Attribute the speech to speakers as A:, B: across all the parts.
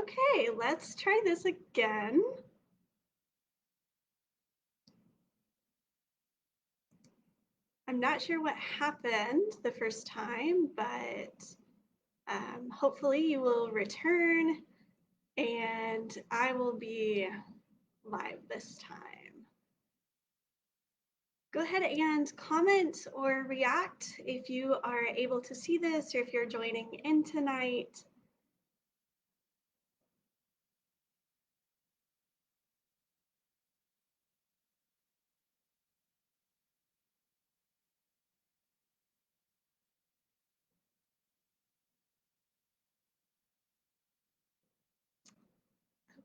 A: Okay, let's try this again. I'm not sure what happened the first time, but hopefully you will return and I will be live this time. Go ahead and comment or react if you are able to see this or if you're joining in tonight.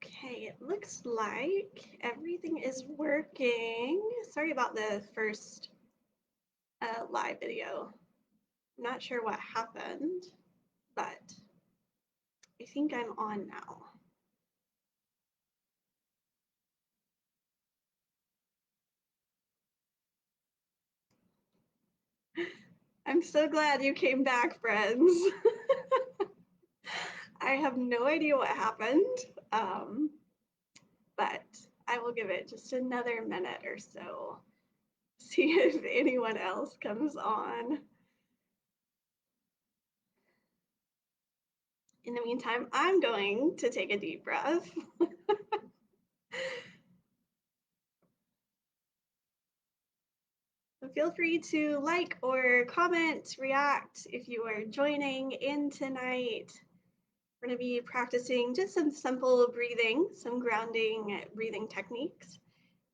A: Okay, it looks like everything is working. Sorry about the first live video. I'm not sure what happened, but I think I'm on now. I'm so glad you came back, friends. I have no idea what happened, but I will give it just another minute or so. See if anyone else comes on. In the meantime, I'm going to take a deep breath. So feel free to like or comment, react if you are joining in tonight. We're going to be practicing just some simple breathing, some grounding breathing techniques,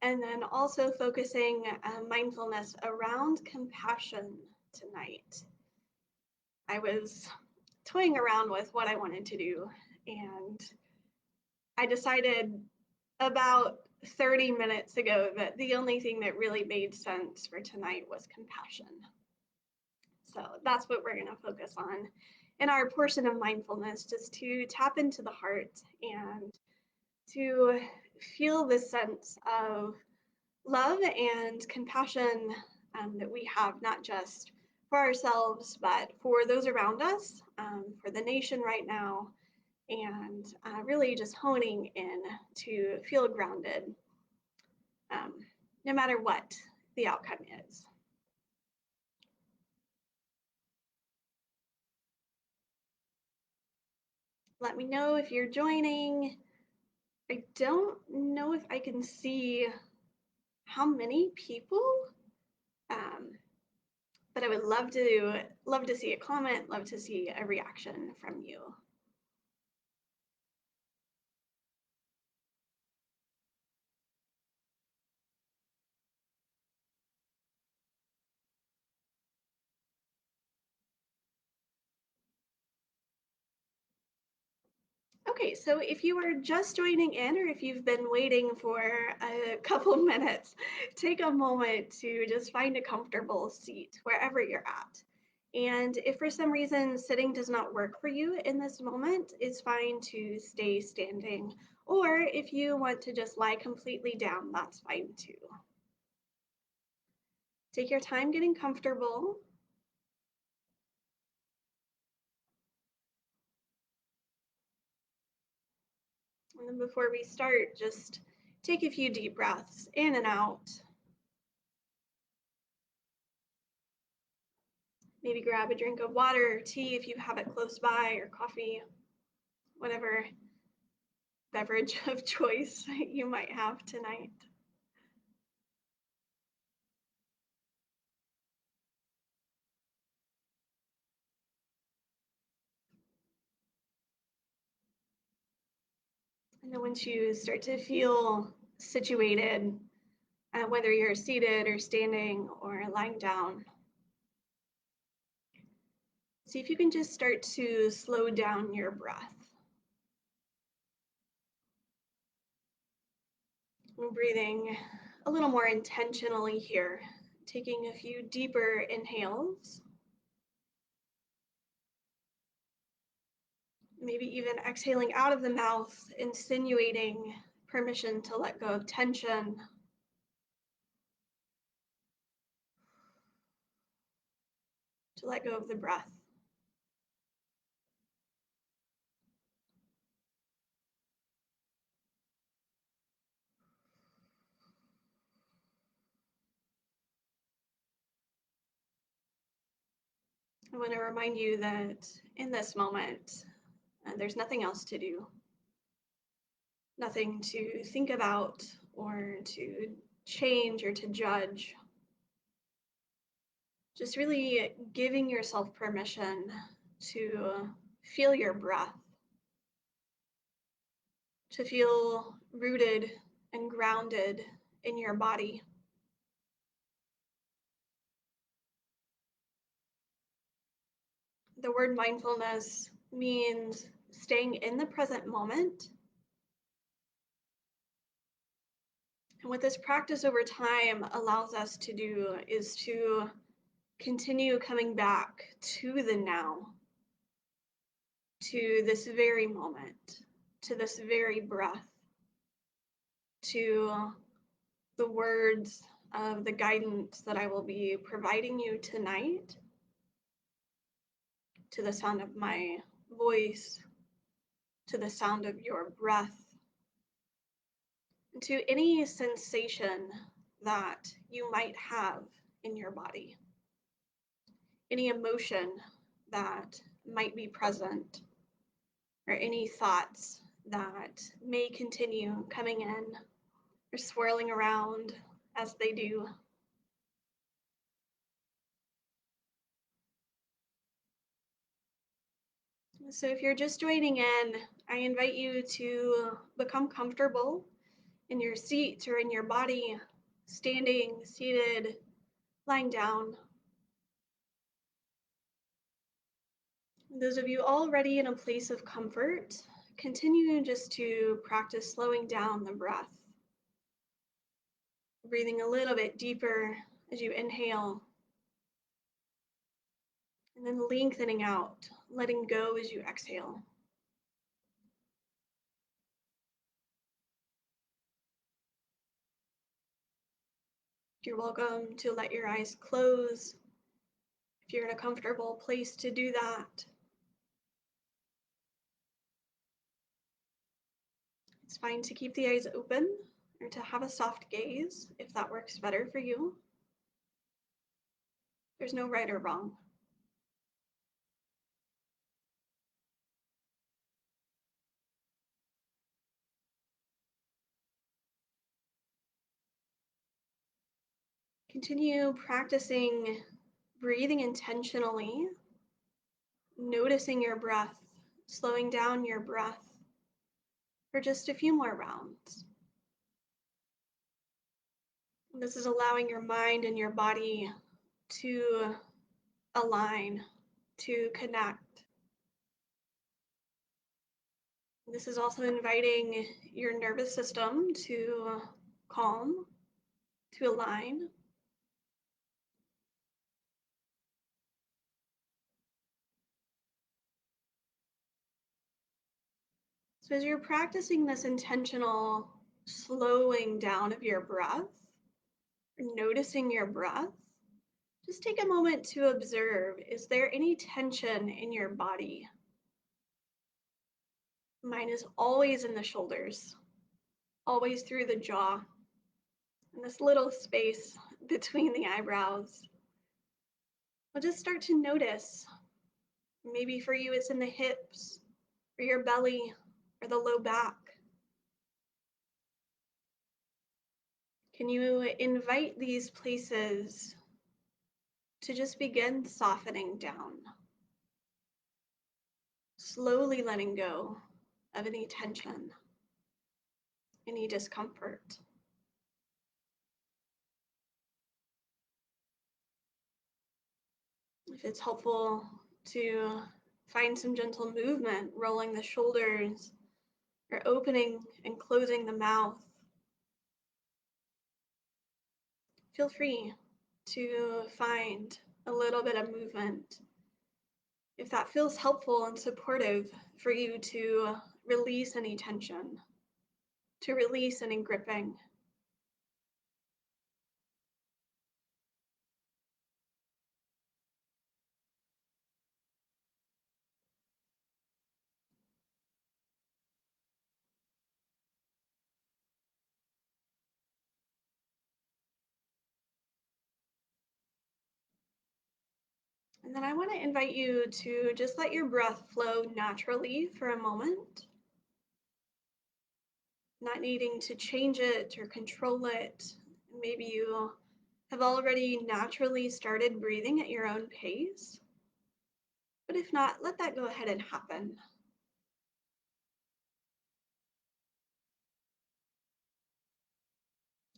A: and then also focusing mindfulness around compassion tonight. I was toying around with what I wanted to do, and I decided about 30 minutes ago that the only thing that really made sense for tonight was compassion. So that's what we're going to focus on in our portion of mindfulness, just to tap into the heart and to feel this sense of love and compassion that we have, not just for ourselves, but for those around us, for the nation right now, and really just honing in to feel grounded, no matter what the outcome is. Let me know if you're joining. I don't know if I can see how many people, um, but I would love to see a comment, love to see a reaction from you. Okay, so if you are just joining in or if you've been waiting for a couple minutes, take a moment to just find a comfortable seat wherever you're at. And if for some reason sitting does not work for you in this moment, it's fine to stay standing. Or if you want to just lie completely down, that's fine too. Take your time getting comfortable. And then before we start, just take a few deep breaths in and out. Maybe grab a drink of water or tea if you have it close by, or coffee, whatever beverage of choice you might have tonight. And then once you start to feel situated, whether you're seated or standing or lying down, see if you can just start to slow down your breath. We're breathing a little more intentionally here, taking a few deeper inhales. Maybe even exhaling out of the mouth, insinuating permission to let go of tension. To let go of the breath. I want to remind you that in this moment, there's nothing else to do, nothing to think about or to change or to judge. Just really giving yourself permission to feel your breath, to feel rooted and grounded in your body. The word mindfulness means staying in the present moment. And what this practice over time allows us to do is to continue coming back to the now, to this very moment, to this very breath, to the words of the guidance that I will be providing you tonight, to the sound of my voice, to the sound of your breath, and to any sensation that you might have in your body, any emotion that might be present, or any thoughts that may continue coming in or swirling around as they do. So if you're just joining in, I invite you to become comfortable in your seat or in your body, standing, seated, lying down. Those of you already in a place of comfort, continue just to practice slowing down the breath, breathing a little bit deeper as you inhale, and then lengthening out, letting go as you exhale. You're welcome to let your eyes close if you're in a comfortable place to do that. It's fine to keep the eyes open or to have a soft gaze if that works better for you. There's no right or wrong. Continue practicing breathing intentionally, noticing your breath, slowing down your breath for just a few more rounds. This is allowing your mind and your body to align, to connect. This is also inviting your nervous system to calm, to align. So as you're practicing this intentional slowing down of your breath, noticing your breath, just take a moment to observe, is there any tension in your body? Mine is always in the shoulders, always through the jaw, and this little space between the eyebrows. I'll just start to notice. Maybe for you it's in the hips, or your belly, or the low back. Can you invite these places to just begin softening down, slowly letting go of any tension, any discomfort? If it's helpful to find some gentle movement, rolling the shoulders or opening and closing the mouth, feel free to find a little bit of movement. If that feels helpful and supportive for you to release any tension, to release any gripping. And then I want to invite you to just let your breath flow naturally for a moment, not needing to change it or control it. Maybe you have already naturally started breathing at your own pace, but if not, let that go ahead and happen.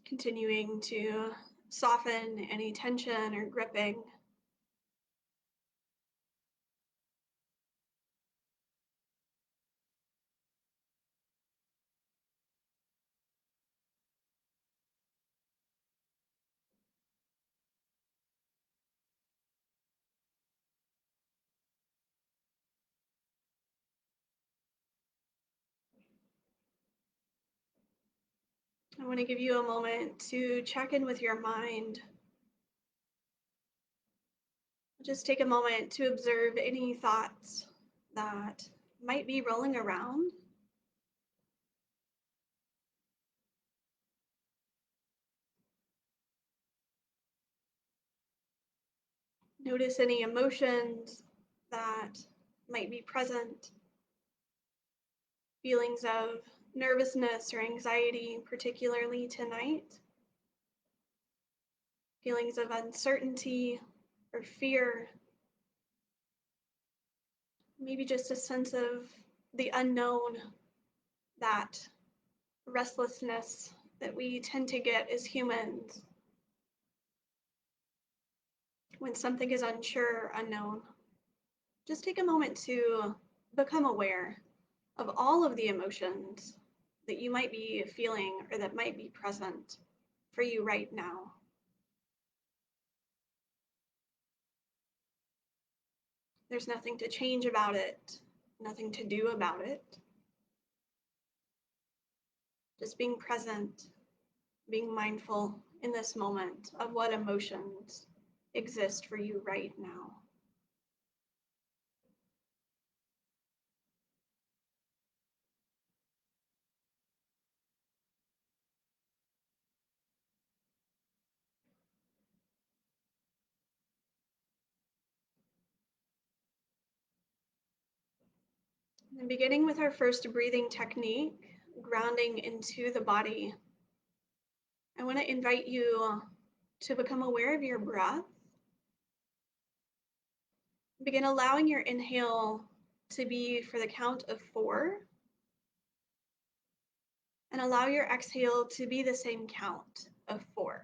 A: Continuing to soften any tension or gripping. I want to give you a moment to check in with your mind. Just take a moment to observe any thoughts that might be rolling around. Notice any emotions that might be present, feelings of nervousness or anxiety, particularly tonight, feelings of uncertainty or fear, maybe just a sense of the unknown, that restlessness that we tend to get as humans when something is unsure, unknown. Just take a moment to become aware of all of the emotions that you might be feeling or that might be present for you right now. There's nothing to change about it, nothing to do about it. Just being present, being mindful in this moment of what emotions exist for you right now. And beginning with our first breathing technique, grounding into the body, I want to invite you to become aware of your breath. Begin allowing your inhale to be for the count of 4, and allow your exhale to be the same count of 4.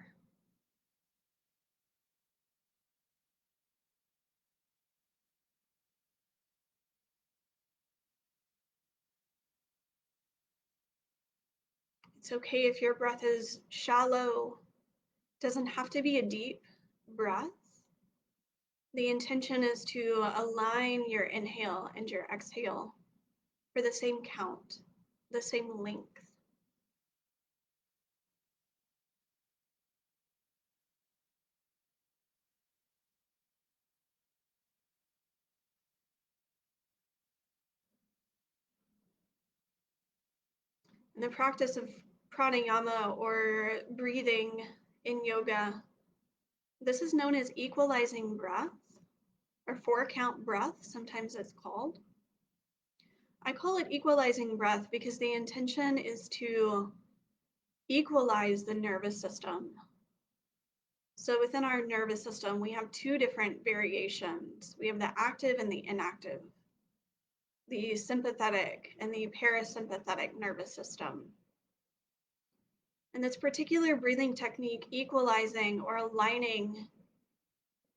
A: It's okay if your breath is shallow, doesn't have to be a deep breath. The intention is to align your inhale and your exhale for the same count, the same length. In the practice of pranayama or breathing in yoga, this is known as equalizing breath or 4-count breath, sometimes it's called. I call it equalizing breath because the intention is to equalize the nervous system. So within our nervous system, we have 2 different variations. We have the active and the inactive, the sympathetic and the parasympathetic nervous system. And this particular breathing technique, equalizing or aligning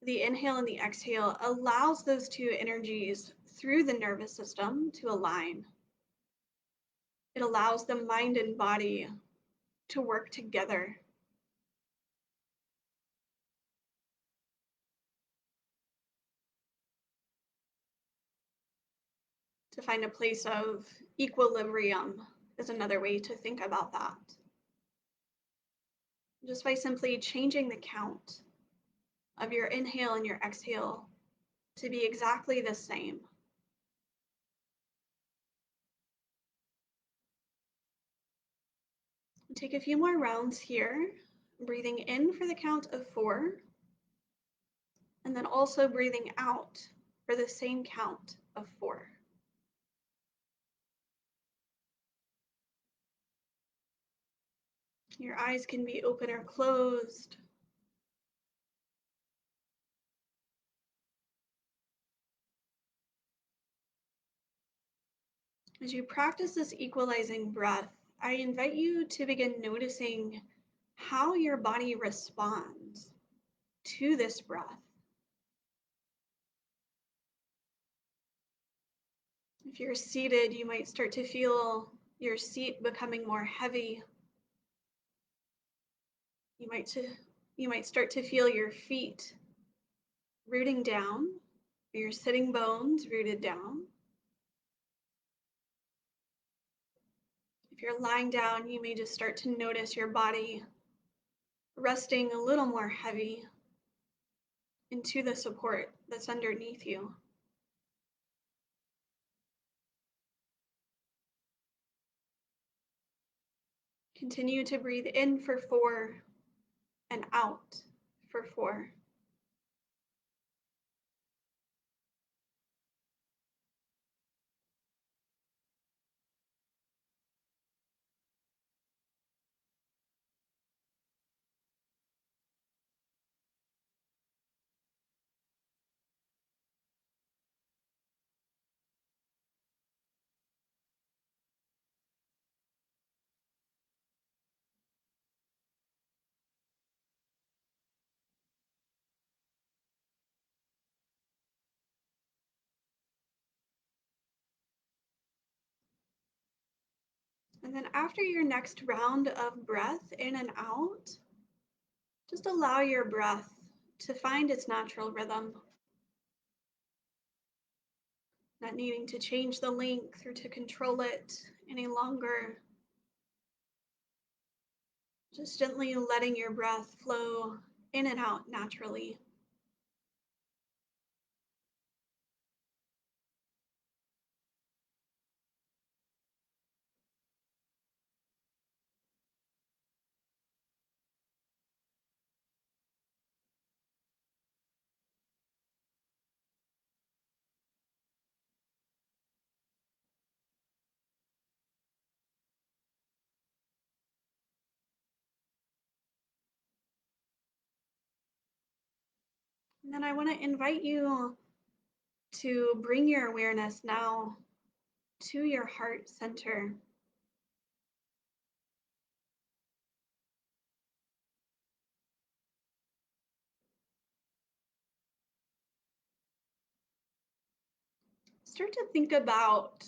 A: the inhale and the exhale, allows those 2 energies through the nervous system to align. It allows the mind and body to work together. To find a place of equilibrium is another way to think about that. Just by simply changing the count of your inhale and your exhale to be exactly the same. Take a few more rounds here, breathing in for the count of 4, And then also breathing out for the same count of 4. Your eyes can be open or closed. As you practice this equalizing breath, I invite you to begin noticing how your body responds to this breath. If you're seated, you might start to feel your seat becoming more heavy. You might, you might start to feel your feet rooting down, or your sitting bones rooted down. If you're lying down, you may just start to notice your body resting a little more heavy into the support that's underneath you. Continue to breathe in for 4 and out for 4. And then after your next round of breath in and out, just allow your breath to find its natural rhythm, not needing to change the length or to control it any longer. Just gently letting your breath flow in and out naturally. And then I want to invite you to bring your awareness now to your heart center. Start to think about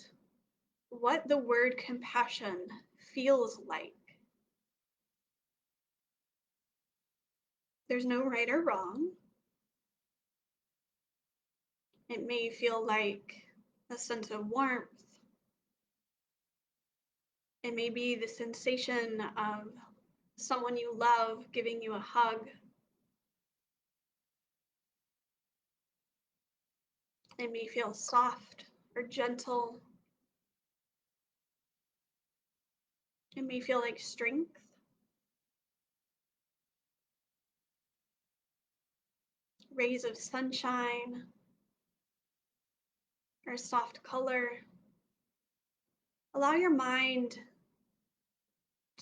A: what the word compassion feels like. There's no right or wrong. It may feel like a sense of warmth. It may be the sensation of someone you love giving you a hug. It may feel soft or gentle. It may feel like strength, rays of sunshine, or soft color. Allow your mind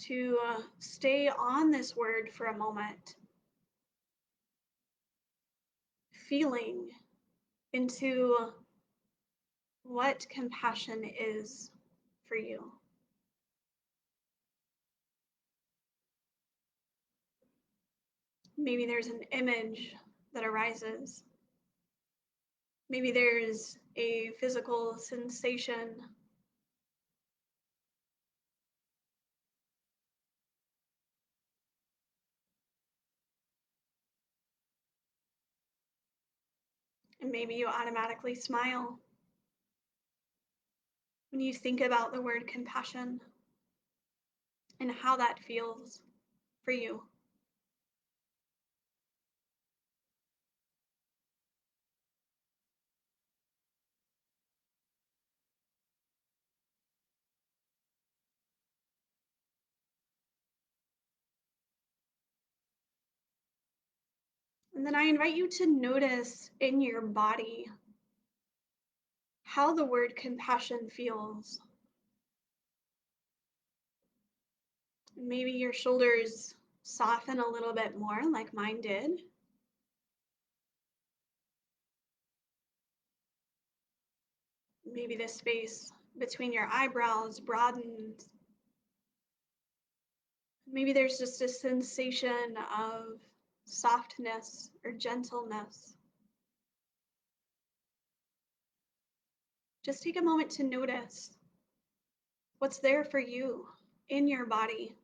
A: to stay on this word for a moment, feeling into what compassion is for you. Maybe there's an image that arises. Maybe there's a physical sensation. And maybe you automatically smile when you think about the word compassion and how that feels for you. And then I invite you to notice in your body how the word compassion feels. Maybe your shoulders soften a little bit more, like mine did. Maybe the space between your eyebrows broadens. Maybe there's just a sensation of softness or gentleness. Just take a moment to notice what's there for you in your body.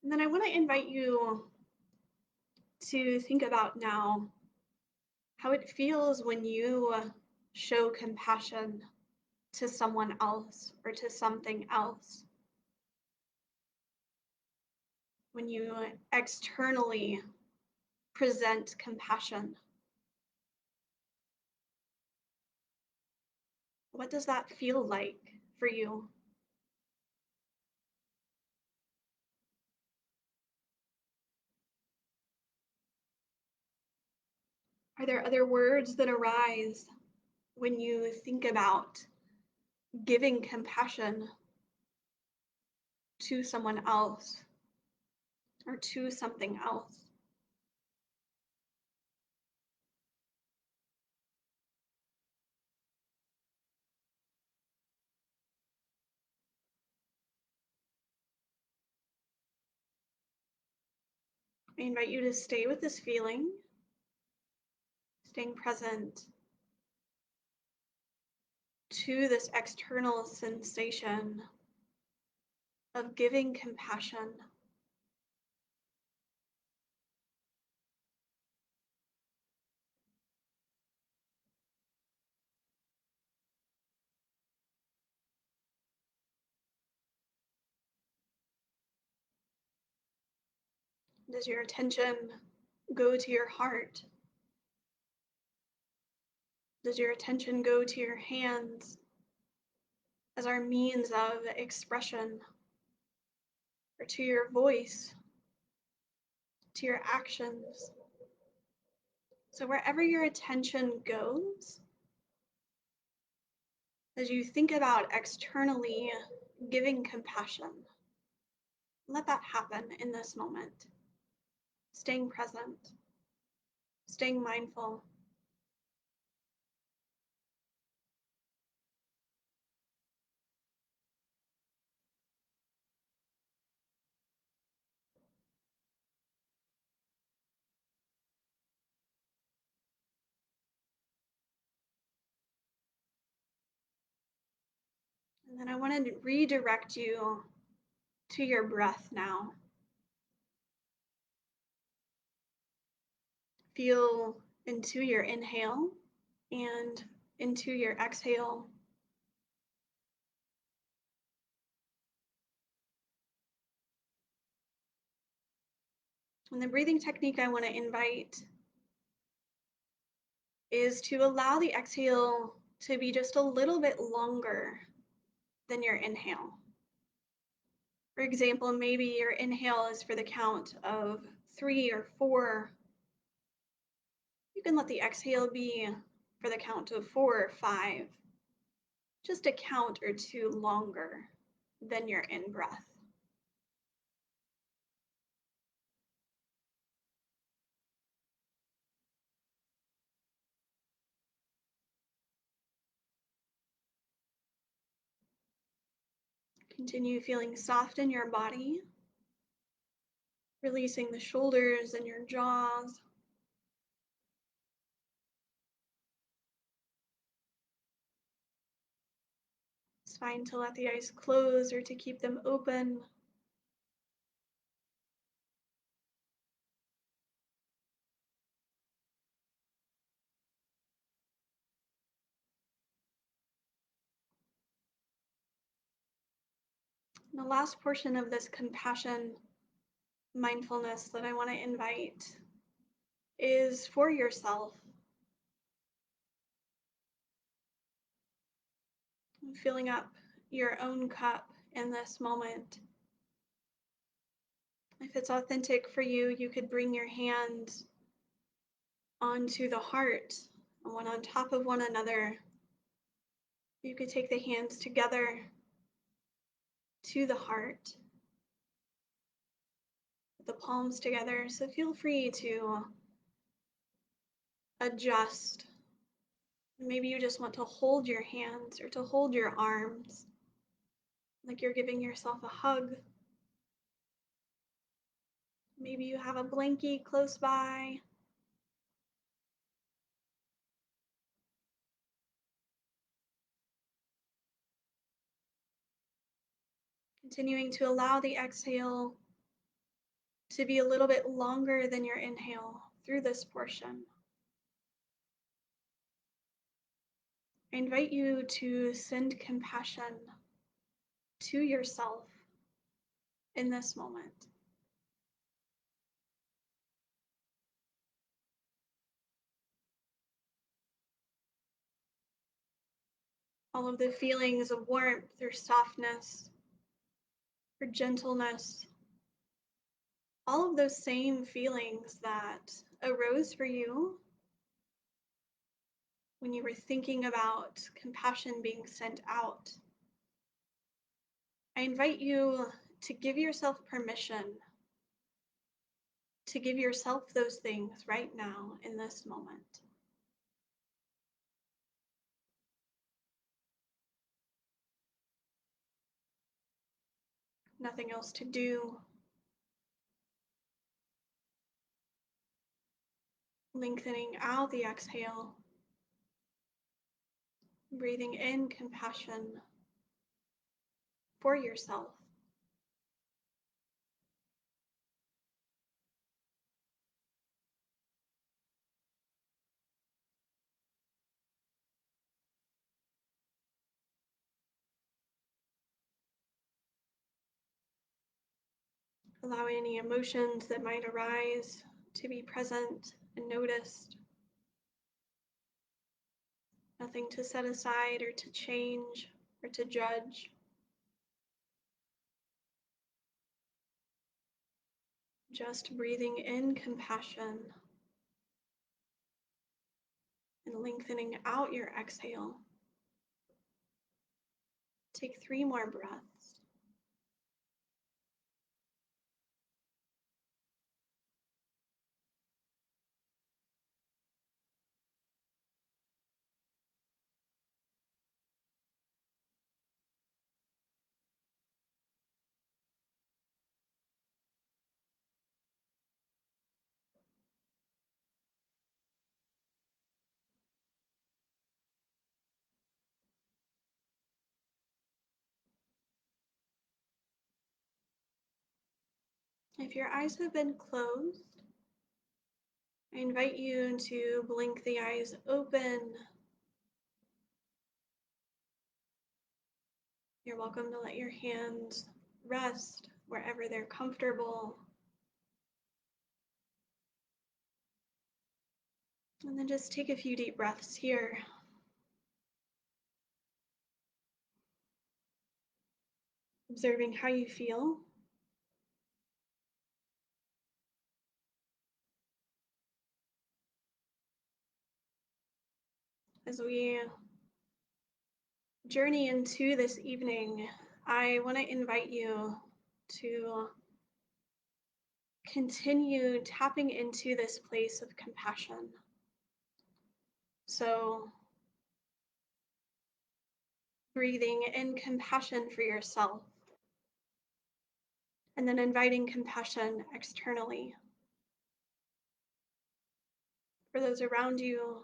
A: And then I want to invite you to think about now how it feels when you show compassion to someone else or to something else. When you externally present compassion, what does that feel like for you? Are there other words that arise when you think about giving compassion to someone else or to something else? I invite you to stay with this feeling, staying present to this external sensation of giving compassion. Does your attention go to your heart? Does your attention go to your hands as our means of expression, or to your voice, to your actions? So wherever your attention goes, as you think about externally giving compassion, let that happen in this moment. Staying present, staying mindful. And then I want to redirect you to your breath now. Feel into your inhale and into your exhale. And the breathing technique I want to invite is to allow the exhale to be just a little bit longer than your inhale. For example, maybe your inhale is for the count of 3 or 4. You can let the exhale be for the count of 4 or 5, just a count or 2 longer than your in-breath. Continue feeling soft in your body, releasing the shoulders and your jaws. It's fine to let the eyes close or to keep them open. And the last portion of this compassion mindfulness that I want to invite is for yourself. Filling up your own cup in this moment. If it's authentic for you, you could bring your hands onto the heart, one on top of one another. You could take the hands together to the heart, the palms together. So feel free to adjust. Maybe you just want to hold your hands or to hold your arms like you're giving yourself a hug. Maybe you have a blankie close by. Continuing to allow the exhale to be a little bit longer than your inhale through this portion. I invite you to send compassion to yourself in this moment. All of the feelings of warmth or softness or gentleness, all of those same feelings that arose for you when you were thinking about compassion being sent out. I invite you to give yourself permission to give yourself those things right now in this moment. Nothing else to do. Lengthening out the exhale. Breathing in compassion for yourself. Allowing any emotions that might arise to be present and noticed. Nothing to set aside or to change or to judge. Just breathing in compassion and lengthening out your exhale. Take 3 more breaths. If your eyes have been closed, I invite you to blink the eyes open. You're welcome to let your hands rest wherever they're comfortable. And then just take a few deep breaths here. Observing how you feel. As we journey into this evening, I want to invite you to continue tapping into this place of compassion. So, breathing in compassion for yourself, and then inviting compassion externally for those around you,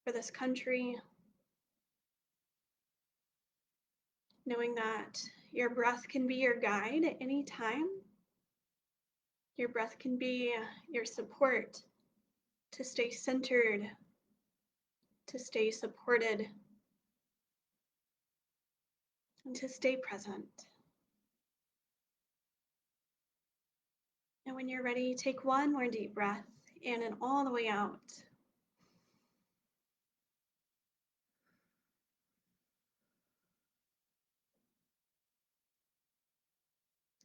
A: for this country, knowing that your breath can be your guide at any time. Your breath can be your support to stay centered, to stay supported, and to stay present. when you're ready, take one more deep breath in and all the way out.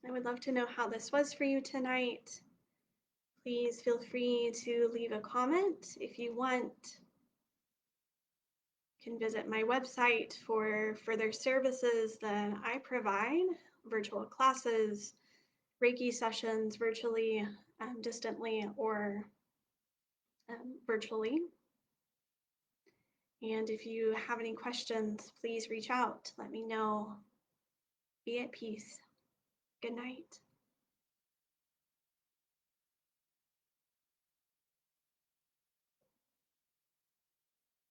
A: I would love to know how this was for you tonight. Please feel free to leave a comment if you want. You can visit my website for further services that I provide, virtual classes, Reiki sessions virtually, distantly, or virtually. And if you have any questions, please reach out. Let me know. Be at peace. Good night.